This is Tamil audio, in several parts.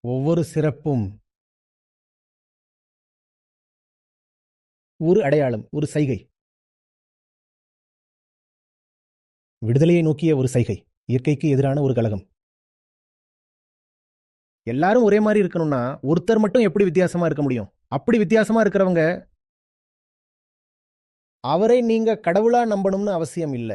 ஒவ்வொரு சிறப்பும் ஒரு அடையாளம், ஒரு சைகை. விடுதலையை நோக்கிய ஒரு சைகை. இயற்கைக்கு எதிரான ஒரு கலகம். எல்லாரும் ஒரே மாதிரி இருக்கணும்னா ஒருத்தர் மட்டும் எப்படி வித்தியாசமா இருக்க முடியும்? அப்படி வித்தியாசமா இருக்கிறவங்க அவரை நீங்க கடவுளா நம்பணும்னு அவசியம் இல்ல.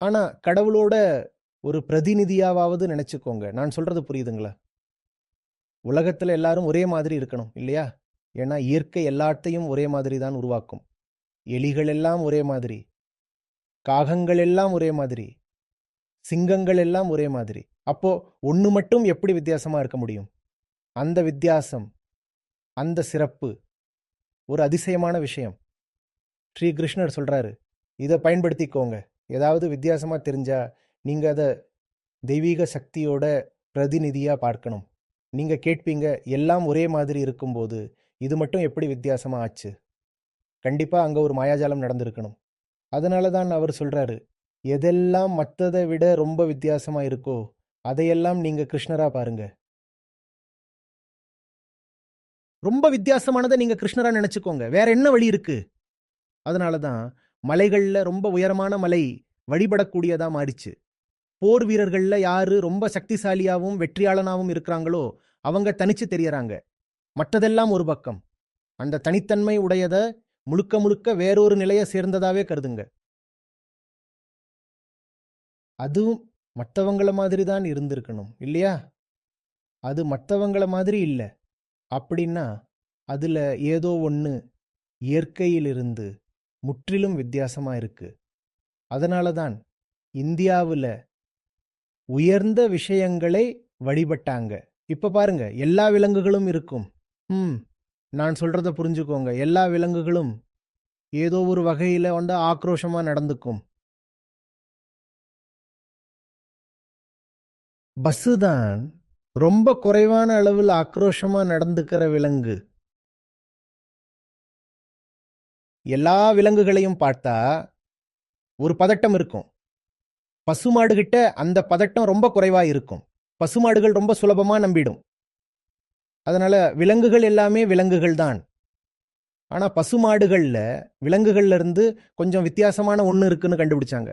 ஆனா கடவுளோட ஒரு பிரதிநிதியாவது நினைச்சுக்கோங்க. நான் சொல்றது புரியுதுங்களா? உலகத்துல எல்லாரும் ஒரே மாதிரி இருக்கணும் இல்லையா? ஏன்னா இயற்கை எல்லாத்தையும் ஒரே மாதிரி தான் உருவாக்கும். எலிகள் எல்லாம் ஒரே மாதிரி, காகங்கள் எல்லாம் ஒரே மாதிரி, சிங்கங்கள் எல்லாம் ஒரே மாதிரி. அப்போ ஒண்ணு மட்டும் எப்படி வித்தியாசமா இருக்க முடியும்? அந்த வித்தியாசம், அந்த சிறப்பு ஒரு அதிசயமான விஷயம். ஸ்ரீ கிருஷ்ணர் சொல்றாரு, இதை பயன்படுத்திக்கோங்க. ஏதாவது வித்தியாசமா தெரிஞ்சா நீங்க அதை தெய்வீக சக்தியோட பிரதிநிதியா பார்க்கணும். நீங்க கேட்பீங்க, எல்லாம் ஒரே மாதிரி இருக்கும்போது இது மட்டும் எப்படி வித்தியாசமா ஆச்சு? கண்டிப்பா அங்க ஒரு மாயாஜாலம் நடந்திருக்கணும். அதனால தான் அவர் சொல்றாரு, எதெல்லாம் மற்றதை விட ரொம்ப வித்தியாசமா இருக்கோ அதையெல்லாம் நீங்க கிருஷ்ணரா பாருங்க. ரொம்ப வித்தியாசமானதை நீங்க கிருஷ்ணரா நினைச்சுக்கோங்க. வேற என்ன வழி இருக்கு? அதனால தான் மலைகள்ல ரொம்ப உயரமான மலை வழிபடக்கூடியதா மாறிச்சு. போர் வீரர்கள்ல யாரு ரொம்ப சக்திசாலியாவும் வெற்றியாளனாவும் இருக்கிறாங்களோ அவங்க தனிச்சு தெரியறாங்க. மற்றதெல்லாம் ஒரு பக்கம். அந்த தனித்தன்மை உடையத முழுக்க முழுக்க வேறொரு நிலையை சேர்ந்ததாவே கருதுங்க. அதுவும் மற்றவங்கள மாதிரி தான் இருந்திருக்கணும் இல்லையா? அது மற்றவங்கள மாதிரி இல்ல. அப்படின்னா அதுல ஏதோ ஒண்ணு இயற்கையிலிருந்து முற்றிலும் வித்தியாசமா இருக்கு. அதனால தான் இந்தியாவுல உயர்ந்த விஷயங்களை வழிபட்டாங்க. இப்ப பாருங்க, எல்லா விலங்குகளும் இருக்கும். ம் நான் சொல்றத புரிஞ்சுக்கோங்க. எல்லா விலங்குகளும் ஏதோ ஒரு வகையில ஆக்ரோஷமா நடந்துக்கும். பஸ்ஸு தான் ரொம்ப குறைவான அளவில் ஆக்ரோஷமா நடந்துக்கிற விலங்கு. எல்லா விலங்குகளையும் பார்த்தா ஒரு பதட்டம் இருக்கும். பசுமாடு கிட்ட அந்த பதட்டம் ரொம்ப குறைவா இருக்கும். பசுமாடுகள் ரொம்ப சுலபமா நம்பிடும். அதனால விலங்குகள் எல்லாமே விலங்குகள் தான். ஆனா பசுமாடுகள்ல விலங்குகள்ல இருந்து கொஞ்சம் வித்தியாசமான ஒண்ணு இருக்குன்னு கண்டுபிடிச்சாங்க.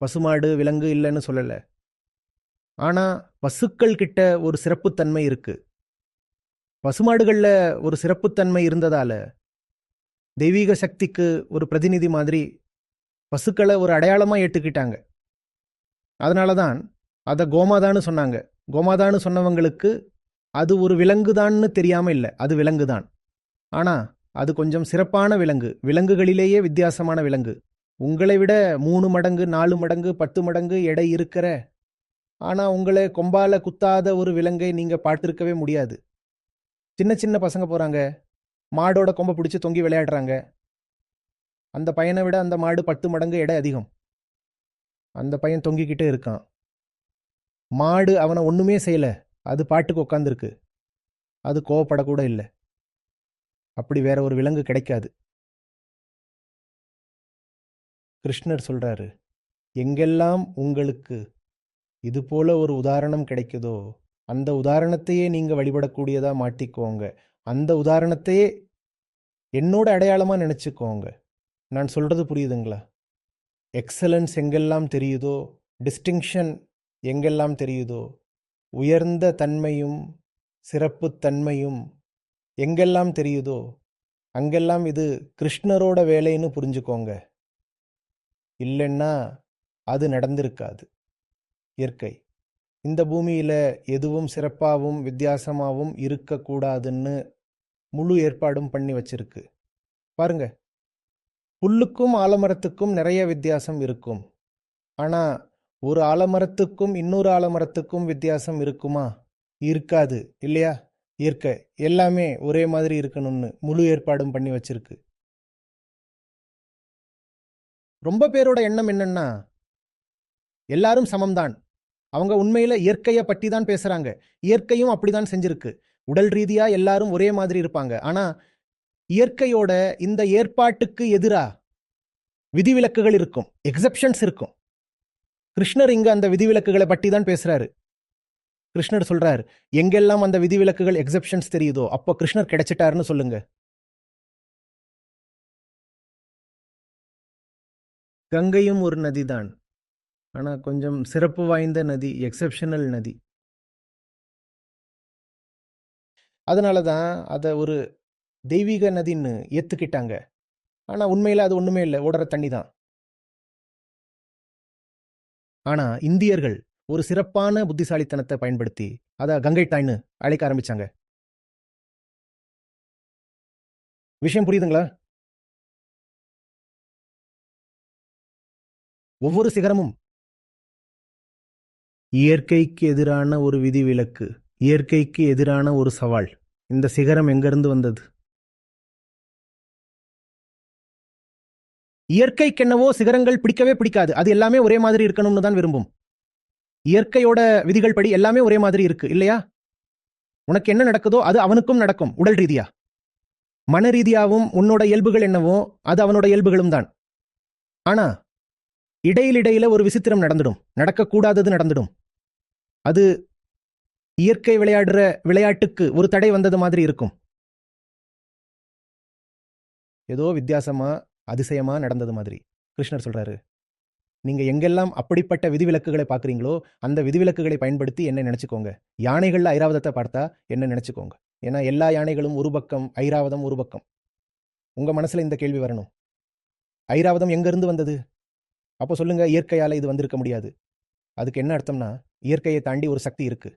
பசுமாடு விலங்கு இல்லைன்னு சொல்லல. ஆனா பசுக்கள் கிட்ட ஒரு சிறப்புத்தன்மை இருக்கு. பசுமாடுகள்ல ஒரு சிறப்புத்தன்மை இருந்ததால தெய்வீக சக்திக்கு ஒரு பிரதிநிதி மாதிரி பசுக்களை ஒரு அடையாளமா ஏற்றுக்கிட்டாங்க. அதனாலதான் அதை கோமாதான்னு சொன்னாங்க. கோமாதான்னு சொன்னவங்களுக்கு அது ஒரு விலங்குதான்னு தெரியாம இல்லை, அது விலங்குதான். ஆனா அது கொஞ்சம் சிறப்பான விலங்கு, விலங்குகளிலேயே வித்தியாசமான விலங்கு. உங்களை விட 3 மடங்கு 4 மடங்கு 10 மடங்கு எடை இருக்கிற, ஆனா உங்களை கொம்பால குத்தாத ஒரு விலங்கை நீங்க பார்த்திருக்கவே முடியாது. சின்ன சின்ன பசங்க போறாங்க, மாடோட கொம்பை பிடிச்சு தொங்கி விளையாடுறாங்க. அந்த பையனை விட அந்த மாடு 10 மடங்கு எடை அதிகம். அந்த பையன் தொங்கிக்கிட்டே இருக்கான். மாடு அவனை ஒண்ணுமே செய்யல, அது பாட்டுக்கு உட்காந்துருக்கு. அது கோவப்படக்கூட இல்லை. அப்படி வேற ஒரு விலங்கு கிடைக்காது. கிருஷ்ணர் சொல்றாரு, எங்கெல்லாம் உங்களுக்கு இது போல ஒரு உதாரணம் கிடைக்குதோ அந்த உதாரணத்தையே நீங்க வழிபடக்கூடியதா மாட்டிக்கோங்க. அந்த உதாரணத்தையே என்னோட அடையாளமா நினைச்சுக்கோங்க. நான் சொல்றது புரியுதுங்களா? எக்ஸலன்ஸ் எங்கெல்லாம் தெரியுதோ, டிஸ்டிங்ஷன் எங்கெல்லாம் தெரியுதோ, உயர்ந்த தன்மையும் சிறப்புத்தன்மையும் எங்கெல்லாம் தெரியுதோ அங்கெல்லாம் இது கிருஷ்ணரோட வேலைன்னு புரிஞ்சுக்கோங்க. இல்லைன்னா அது நடந்திருக்காது. இயற்கை இந்த பூமியில எதுவும் சிறப்பாகவும் வித்தியாசமாகவும் இருக்கக்கூடாதுன்னு முழு ஏற்பாடும் பண்ணி வச்சிருக்கு. பாருங்க, புல்லுக்கும் ஆலமரத்துக்கும் நிறைய வித்தியாசம் இருக்கும். ஆனா ஒரு ஆலமரத்துக்கும் இன்னொரு ஆலமரத்துக்கும் வித்தியாசம் இருக்குமா? இருக்காது இல்லையா? இயற்கை எல்லாமே ஒரே மாதிரி இருக்கணும்னு முழு ஏற்பாடும் பண்ணி வச்சிருக்கு. ரொம்ப பேரோட எண்ணம் என்னன்னா எல்லாரும் சமம்தான். அவங்க உண்மையில இயற்கையை பற்றி தான் பேசுறாங்க. இயற்கையும் அப்படிதான் செஞ்சிருக்கு. உடல் ரீதியா எல்லாரும் ஒரே மாதிரி இருப்பாங்க. ஆனா இயற்கையோட இந்த ஏற்பாட்டுக்கு எதிரா விதிவிலக்குகள் இருக்கும், எக்ஸெப்ஷன்ஸ் இருக்கும். கிருஷ்ணர் இங்க அந்த விதிவிலக்குகளை பற்றி தான் பேசுறாரு. கிருஷ்ணர் சொல்றார், எங்கெல்லாம் அந்த விதிவிலக்குகள் எக்ஸெப்ஷன்ஸ் தெரியுதோ அப்போ கிருஷ்ணர் கிடைச்சிட்டாருன்னு சொல்லுங்க. கங்கையும் ஒரு நதிதான். ஆனா கொஞ்சம் சிறப்பு வாய்ந்த நதி, எக்ஸெப்ஷனல் நதி. அதனால தான் அதை ஒரு தெய்வீக நதின்னு ஏத்துக்கிட்டாங்க. ஆனா உண்மையில அது ஒண்ணுமே இல்லை, ஓடுற தண்ணி தான். ஆனா இந்தியர்கள் ஒரு சிறப்பான புத்திசாலித்தனத்தை பயன்படுத்தி அதை கங்கை தாய்ன்னு அழைக்க ஆரம்பிச்சாங்க. விஷயம் புரியுதுங்களா? ஒவ்வொரு சிகரமும் இயற்கைக்கு எதிரான ஒரு விதிவிலக்கு, இயற்கைக்கு எதிரான ஒரு சவால். இந்த சிகரம் எங்கிருந்து வந்தது? இயற்கைக்கென்னவோ சிகரங்கள் பிடிக்கவே பிடிக்காது. அது எல்லாமே ஒரே மாதிரி இருக்கணும்னு தான் விரும்பும். இயற்கையோட விதிகள் படி எல்லாமே ஒரே மாதிரி இருக்கு இல்லையா? உனக்கு என்ன நடக்குதோ அது அவனுக்கும் நடக்கும், உடல் ரீதியா. மன ரீதியாவும் உன்னோட இயல்புகள் என்னவோ அது அவனோட இயல்புகளும் தான். ஆனா இடையில ஒரு விசித்திரம் நடந்துடும், நடக்கக்கூடாதது நடந்துடும். அது இயற்கை விளையாடுற விளையாட்டுக்கு ஒரு தடை வந்தது மாதிரி இருக்கும். ஏதோ வித்தியாசமா அதிசயமா நடந்தது மாதிரி. கிருஷ்ணர் சொல்றாரு, நீங்க எங்கெல்லாம் அப்படிப்பட்ட விதிவிலக்குகளை பார்க்குறீங்களோ அந்த விதிவிலக்குகளை பயன்படுத்தி என்ன நினைச்சுக்கோங்க. யானைகள்ல ஐராவதத்தை பார்த்தா என்ன நினைச்சுக்கோங்க. ஏன்னா எல்லா யானைகளும் ஒரு பக்கம், ஐராவதம் ஒரு பக்கம். உங்க மனசுல இந்த கேள்வி வரணும், ஐராவதம் எங்க இருந்து வந்தது? அப்போ சொல்லுங்க, இயற்கையால இது வந்திருக்க முடியாது. அதுக்கு என்ன அர்த்தம்னா, இயற்கையை தாண்டி ஒரு சக்தி இருக்கு.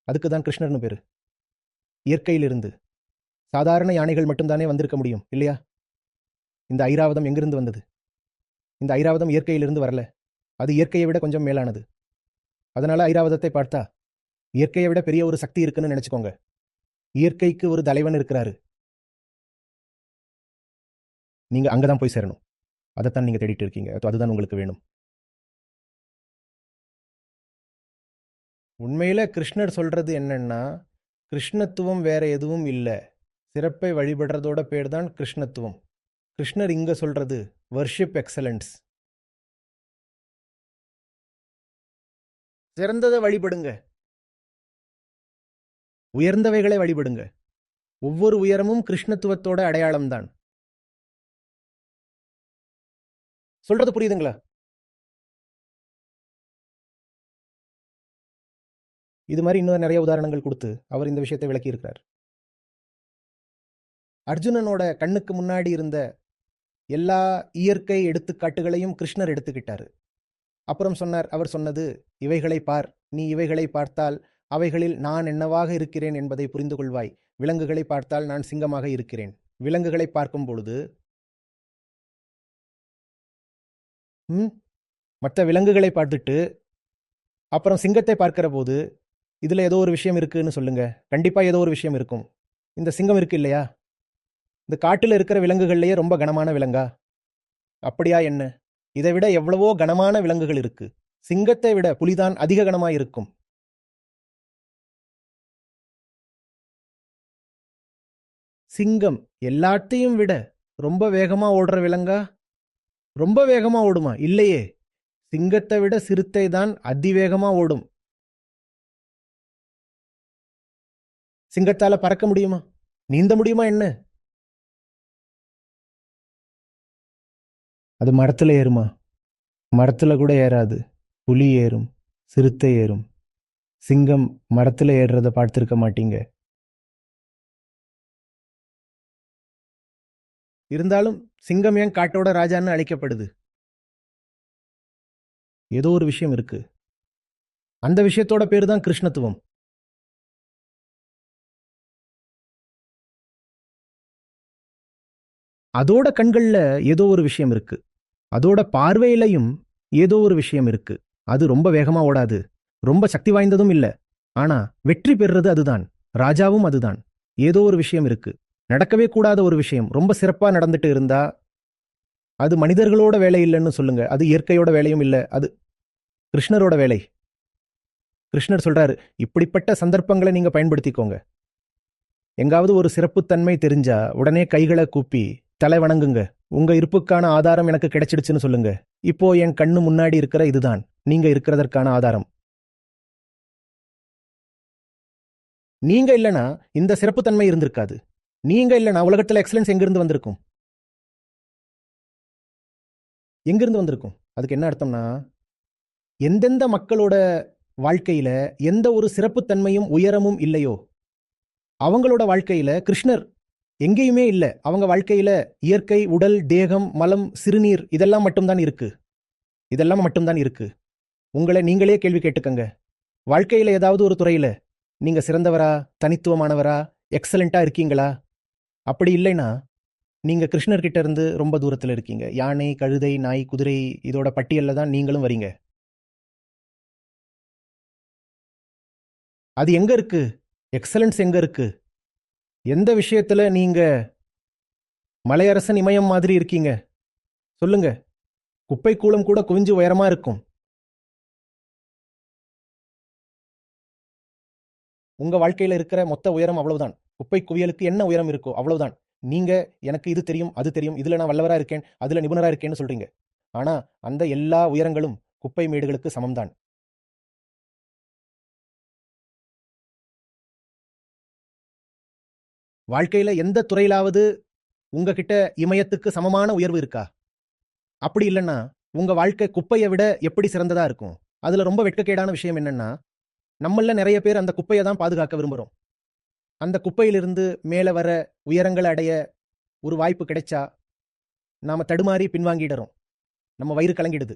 அதுக்கு தான் கிருஷ்ணர்னு பேரு. இயற்கையிலிருந்து சாதாரண யானைகள் மட்டும்தானே வந்திருக்க முடியும் இல்லையா? இந்த ஐராவதம் எங்கிருந்து வந்தது? இந்த ஐராவதம் இயற்கையிலிருந்து வரல. அது இயற்கையை விட கொஞ்சம் மேலானது. அதனால ஐராவதத்தை பார்த்தா இயற்கையை விட பெரிய ஒரு சக்தி இருக்குன்னு நினைச்சுக்கோங்க. இயற்கைக்கு ஒரு தலைவன் இருக்கிறாரு. நீங்க அங்கதான் போய் சேரணும். அதைத்தான் நீங்க தேடிட்டு இருக்கீங்க. அதுதான் உங்களுக்கு வேணும். உண்மையில கிருஷ்ணர் சொல்றது என்னன்னா, கிருஷ்ணத்துவம் வேற எதுவும் இல்லை. சிறப்பை வழிபடுறதோட பேர் தான் கிருஷ்ணத்துவம். கிருஷ்ணர் இங்க சொல்றது வர்ஷிப் எக்ஸலன்ஸ். சிறந்ததை வழிபடுங்க, உயர்ந்தவைகளை வழிபடுங்க. ஒவ்வொரு உயரமும் கிருஷ்ணத்துவத்தோட அடையாளம்தான். சொல்றது புரியுதுங்களா? இது மாதிரி இன்னும் நிறைய உதாரணங்கள் கொடுத்து அவர் இந்த விஷயத்தை விளக்கி இருக்கிறார். அர்ஜுனனோட கண்ணுக்கு முன்னாடி இருந்த எல்லா இயற்கை எடுத்துக்காட்டுகளையும் கிருஷ்ணர் எடுத்துக்கிட்டாரு. அப்புறம் சொன்னார், அவர் சொன்னது, இவைகளை பார், நீ இவைகளை பார்த்தால் அவைகளில் நான் என்னவாக இருக்கிறேன் என்பதை புரிந்து கொள்வாய். விலங்குகளை பார்த்தால் நான் சிங்கமாக இருக்கிறேன். விலங்குகளை பார்க்கும் பொழுது மற்ற விலங்குகளை பார்த்துட்டு அப்புறம் சிங்கத்தை பார்க்கிற போது இதுல ஏதோ ஒரு விஷயம் இருக்குன்னு சொல்லுங்க. கண்டிப்பா ஏதோ ஒரு விஷயம் இருக்கும். இந்த சிங்கம் இருக்கு இல்லையா, இந்த காட்டுல இருக்கிற விலங்குகள்லயே ரொம்ப கனமான விலங்கா? அப்படியா என்ன? இதை விட எவ்வளவோ கனமான விலங்குகள் இருக்கு. சிங்கத்தை விட புலிதான் அதிக கனமா இருக்கும். சிங்கம் எல்லாத்தையும் விட ரொம்ப வேகமா ஓடுற விலங்கா? ரொம்ப வேகமா ஓடுமா? இல்லையே. சிங்கத்தை விட சிறுத்தை தான் அதிவேகமா ஓடும். சிங்கத்தால பறக்க முடியுமா? நீந்த முடியுமா என்ன? அது மரத்துல ஏறுமா? மரத்துல கூட ஏறாது. புலி ஏறும், சிறுத்தை ஏறும். சிங்கம் மரத்துல ஏறுறத பார்த்திருக்க மாட்டீங்க. இருந்தாலும் சிங்கம் ஏன் காட்டோட ராஜான்னு அழைக்கப்படுது? ஏதோ ஒரு விஷயம் இருக்கு. அந்த விஷயத்தோட பேரு தான் கிருஷ்ணத்துவம். அதோட கண்கள்ல ஏதோ ஒரு விஷயம் இருக்கு. அதோட பார்வையிலையும் ஏதோ ஒரு விஷயம் இருக்கு. அது ரொம்ப வேகமா ஓடாது, ரொம்ப சக்தி வாய்ந்ததும் இல்ல. ஆனா வெற்றி பெறுறது அதுதான். ராஜாவும் அதுதான். ஏதோ ஒரு விஷயம் இருக்கு. நடக்கவே கூடாத ஒரு விஷயம் ரொம்ப சிறப்பா நடந்துட்டு இருந்தா அது மனிதர்களோட வேலை இல்லைன்னு சொல்லுங்க. அது இயற்கையோட வேலையும் இல்லை, அது கிருஷ்ணரோட வேலை. கிருஷ்ணர் சொல்றாரு, இப்படிப்பட்ட சந்தர்ப்பங்களை நீங்க பயன்படுத்திக்கோங்க. எங்காவது ஒரு சிறப்புத்தன்மை தெரிஞ்சா உடனே கைகளை கூப்பி தலை வணங்குங்க. உங்க இருப்புக்கான ஆதாரம் எனக்கு கிடைச்சிடுச்சுன்னு சொல்லுங்க. இப்போ என் கண்ணு முன்னாடி இருக்கிற இதுதான் நீங்க இருக்கிறதற்கான ஆதாரம். நீங்க இல்லனா இந்த சிறப்புத்தன்மை இருந்திருக்காது. நீங்க இல்லனா உலகத்துல எக்ஸலன்ஸ் எங்கிருந்து வந்திருக்கும்? எங்கிருந்து வந்திருக்கும்? அதுக்கு என்ன அர்த்தம்னா, எந்தெந்த மக்களோட வாழ்க்கையில எந்த ஒரு சிறப்புத்தன்மையும் உயரமும் இல்லையோ அவங்களோட வாழ்க்கையில கிருஷ்ணர் எங்கேயுமே இல்ல. அவங்க வாழ்க்கையில இயற்கை, உடல், தேகம், மலம், சிறுநீர் இதெல்லாம் மட்டும்தான் இருக்கு. இதெல்லாம் மட்டும்தான் இருக்கு. உங்களை நீங்களே கேள்வி கேட்டுக்கங்க. வாழ்க்கையில ஏதாவது ஒரு துறையில நீங்க சிறந்தவரா, தனித்துவமானவரா, எக்ஸலண்டா இருக்கீங்களா? அப்படி இல்லைன்னா நீங்க கிருஷ்ணர்கிட்ட இருந்து ரொம்ப தூரத்துல இருக்கீங்க. யானை, கழுதை, நாய், குதிரை இதோட பட்டியல்ல தான் நீங்களும் வரீங்க. அது எங்க இருக்கு? எக்ஸலன்ஸ் எங்க இருக்கு? எந்த விஷயத்துல நீங்க மலையரசன் இமயம் மாதிரி இருக்கீங்க? சொல்லுங்க. குப்பை கூளம் கூட குவிஞ்சு உயரமா இருக்கும். உங்க வாழ்க்கையில இருக்கிற மொத்த உயரம் அவ்வளவுதான். குப்பை குவியலுக்கு என்ன உயரம் இருக்கோ அவ்வளவுதான். நீங்க எனக்கு இது தெரியும், அது தெரியும், இதுல நான் வல்லவரா இருக்கேன், அதுல நிபுணரா இருக்கேன்னு சொல்றீங்க. ஆனா அந்த எல்லா உயரங்களும் குப்பை மேடுகளுக்கு சமம்தான். வாழ்க்கையில எந்த துறையிலாவது உங்ககிட்ட இமயத்துக்கு சமமான உயர்வு இருக்கா? அப்படி இல்லைன்னா உங்க வாழ்க்கை குப்பையை விட எப்படி சிறந்ததா இருக்கும்? அதுல ரொம்ப வெட்கக்கேடான விஷயம் என்னன்னா, நம்மள நிறைய பேர் அந்த குப்பையை தான் பாதுகாக்க விரும்புறோம். அந்த குப்பையிலிருந்து மேல வர உயரங்களை அடைய ஒரு வாய்ப்பு கிடைச்சா நாம தடுமாறி பின்வாங்கிடுறோம். நம்ம வயிறு கலங்கிடுது.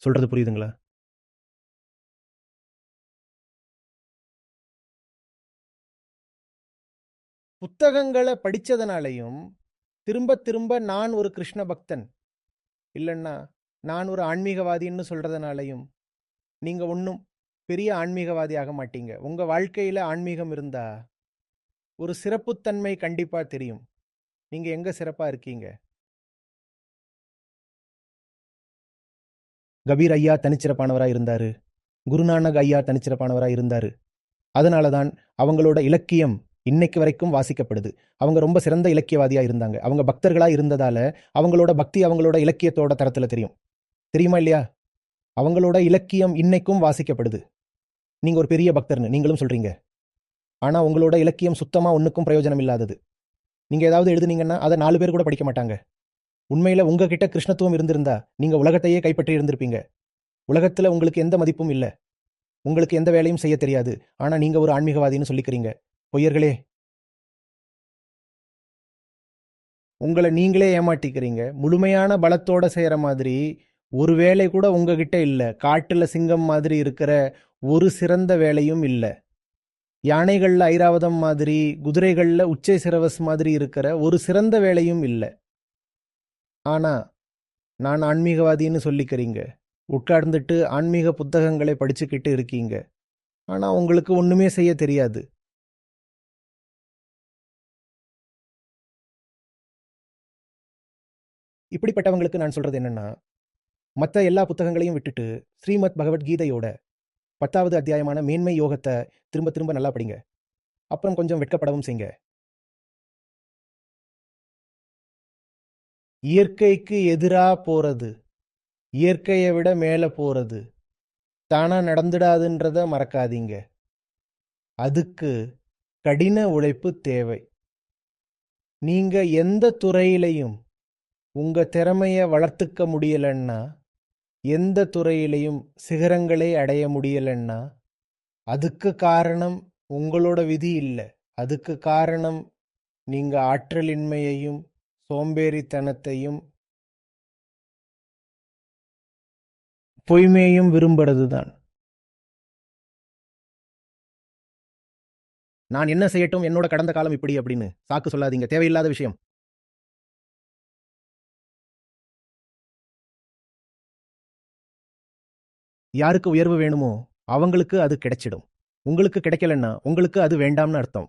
சொல்றது புரியுதுங்களா? புத்தகங்களை படிச்சதுனாலையும் திரும்ப திரும்ப நான் ஒரு கிருஷ்ண பக்தன் இல்லைன்னா நான் ஒரு ஆன்மீகவாதின்னு சொல்றதுனாலையும் நீங்க ஒன்றும் பெரிய ஆன்மீகவாதி ஆக மாட்டீங்க. உங்க வாழ்க்கையில ஆன்மீகம் இருந்தா ஒரு சிறப்புத்தன்மை கண்டிப்பா தெரியும். நீங்க எங்க சிறப்பா இருக்கீங்க? கபீர் ஐயா தனிச்சிறப்பானவராக இருந்தாரு. குருநானக் ஐயா தனிச்சிறப்பானவராக இருந்தாரு. அதனால தான் அவங்களோட இலக்கியம் இன்னைக்கு வரைக்கும் வாசிக்கப்படுது. அவங்க ரொம்ப சிறந்த இலக்கியவாதியா இருந்தாங்க. அவங்க பக்தர்களா இருந்ததால அவங்களோட பக்தி அவங்களோட இலக்கியத்தோட தரத்துல தெரியும். தெரியுமா இல்லையா? அவங்களோட இலக்கியம் இன்னைக்கும் வாசிக்கப்படுது. நீங்க ஒரு பெரிய பக்தர்னு நீங்களும் சொல்றீங்க. ஆனா உங்களோட இலக்கியம் சுத்தமா ஒண்ணுக்கும் பிரயோஜனம் இல்லாதது. நீங்க ஏதாவது எழுதுனீங்கன்னா அதை 4 பேர் கூட படிக்க மாட்டாங்க. உண்மையில உங்ககிட்ட கிருஷ்ணத்துவம் இருந்திருந்தா நீங்க உலகத்தையே கைப்பற்றி இருந்திருப்பீங்க. உலகத்துல உங்களுக்கு எந்த மதிப்பும் இல்ல. உங்களுக்கு எந்த வேலையும் செய்ய தெரியாது. ஆனா நீங்க ஒரு ஆன்மீகவாதின்னு சொல்லிக்கிறீங்க. பொய்யர்களே, உங்களை நீங்களே ஏமாட்டிக்கிறீங்க. முழுமையான பலத்தோட செய்யற மாதிரி ஒரு வேலை கூட உங்ககிட்ட இல்ல. காட்டுல சிங்கம் மாதிரி இருக்கிற ஒரு சிறந்த வேலையும் இல்ல. யானைகள்ல ஐராவதம் மாதிரி, குதிரைகள்ல உச்சை சிரவஸ் மாதிரி இருக்கிற ஒரு சிறந்த வேலையும் இல்ல. ஆனா நான் ஆன்மீகவாதின்னு சொல்லிக்கிறீங்க. உட்கார்ந்துட்டு ஆன்மீக புத்தகங்களை படிச்சுக்கிட்டு இருக்கீங்க. ஆனா உங்களுக்கு ஒண்ணுமே செய்ய தெரியாது. இப்படிப்பட்டவங்களுக்கு நான் சொல்றது என்னன்னா, மற்ற எல்லா புத்தகங்களையும் விட்டுட்டு ஸ்ரீமத் பகவத்கீதையோட 10வது அத்தியாயமான மேன்மை யோகத்தை திரும்ப திரும்ப நல்லா படிங்க. அப்புறம் கொஞ்சம் வெட்கப்படவும் செய்யுங்க. இயற்கைக்கு எதிரா போறது, இயற்கையை விட மேல போறது தானா நடந்துடாதுன்றத மறக்காதீங்க. அதுக்கு கடின உழைப்பு தேவை. நீங்க எந்த துறையிலையும் உங்க திறமைய வளர்த்துக்க முடியலன்னா, எந்த துறையிலையும் சிகரங்களை அடைய முடியலன்னா, அதுக்கு காரணம் உங்களோட விதி இல்ல. அதுக்கு காரணம் நீங்க ஆற்றலின்மையையும் சோம்பேறித்தனத்தையும் பொய்மையையும் விரும்புறதுதான். நான் என்ன செய்யட்டும், என்னோட கடந்த காலம் இப்படி அப்படின்னு சாக்கு சொல்லாதீங்க. தேவையில்லாத விஷயம். யாருக்கு உயர்வு வேணுமோ அவங்களுக்கு அது கிடைச்சிடும். உங்களுக்கு கிடைக்கலன்னா உங்களுக்கு அது வேண்டாம்னு அர்த்தம்.